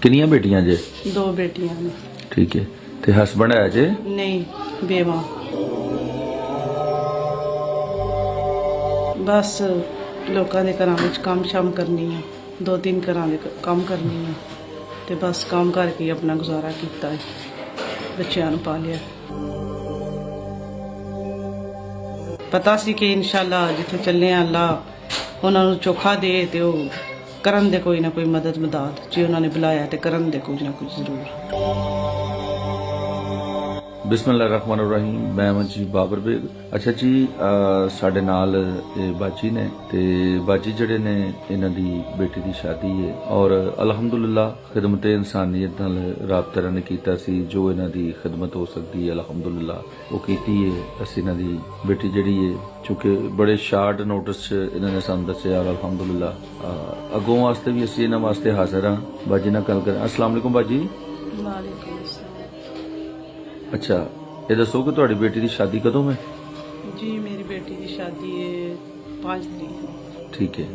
ਕਿੰਨੀਆਂ ਬੇਟੀਆਂ ਜੇ? 2 ਬੇਟੀਆਂ ਨੇ। ਠੀਕ ਹੈ। ਤੇ ਹਸਬੰਡ ਹੈ ਜੇ? ਨਹੀਂ, ਬੇਵਾ। ਬਸ ਲੋਕਾਂ ਦੇ ਘਰਾਂ ਵਿੱਚ ਕੰਮ ਸ਼ਾਮ ਕਰਨੀ ਆ, 2-3 ਘਰਾਂ ਦੇ ਕੰਮ ਕਰਨੀ ਆ ਤੇ ਬਸ ਕੰਮ ਕਰਕੇ ਹੀ ਆਪਣਾ ਗੁਜ਼ਾਰਾ ਕੀਤਾ ਹੈ, ਬੱਚਿਆਂ ਨੂੰ ਪਾਲਿਆ। ਪਤਾ ਸੀ ਕਿ ਇਨਸ਼ਾਅੱਲਾ ਜਿੱਥੇ ਚੱਲੇ ਆ ਅੱਲਾ ਉਹਨਾਂ ਨੂੰ ਚੋਖਾ ਦੇ ਤੇ ਉਹ ਕਰਨ ਦੇ ਕੋਈ ਨਾ ਕੋਈ ਮਦਦ ਜੇ ਉਹਨਾਂ ਨੇ ਬੁਲਾਇਆ ਤੇ ਕਰਨ ਦੇ ਕੁਝ ਨਾ ਕੁਝ ਜ਼ਰੂਰ। ਬਿਸਮਿਲ੍ਲਾਹਿਰਰਹਿਮਾਨਿਰਰਹੀਮ। ਮੈਂ ਜੀ ਬਾਬਰ ਬੇਗ। ਅੱਛਾ ਜੀ, ਸਾਡੇ ਨਾਲ ਇਹ ਬਾਜੀ ਨੇ ਤੇ ਬਾਜੀ ਜਿਹੜੇ ਨੇ ਇਹਨਾਂ ਦੀ ਬੇਟੀ ਦੀ ਸ਼ਾਦੀ ਹੈ ਔਰ ਅਲਹਮਦੁਲਿਲਾ ਖਿਦਮਤ ਇਨਸਾਨੀਅਤ ਨਾਲ ਰਾਬਤਾ ਨੇ ਕੀਤਾ ਸੀ। ਜੋ ਇਹਨਾਂ ਦੀ ਖਿਦਮਤ ਹੋ ਸਕਦੀ ਹੈ ਅਲਹਮਦੁਲਿਲਾ ਉਹ ਕੀਤੀ ਹੈ। ਅਸੀਂ ਇਹਨਾਂ ਦੀ ਬੇਟੀ ਜਿਹੜੀ ਹੈ ਚੂँकि ਬੜੇ ਸ਼ਾਰਟ ਨੋਟਿਸ 'ਚ ਇਹਨਾਂ ਨੇ ਸਾਨੂੰ ਦੱਸਿਆ ਔਰ ਅਲਹਮਦੁਲਿਲਾ ਅੱਗੋਂ ਵਾਸਤੇ ਵੀ ਅਸੀਂ ਇਹਨਾਂ ਵਾਸਤੇ ਹਾਜ਼ਰ ਹਾਂ। ਬਾਜੀ ਨਾਲ ਗੱਲ ਕਰਾਂ। अस्सलाम वालेकुम बाजी। वालेकुम अस्सलाम। अच्छा, ये दसो कि ਤੁਹਾਡੀ बेटी की शादी कदों है? जी मेरी बेटी की शादी है 5 तारीख को। ठीक है।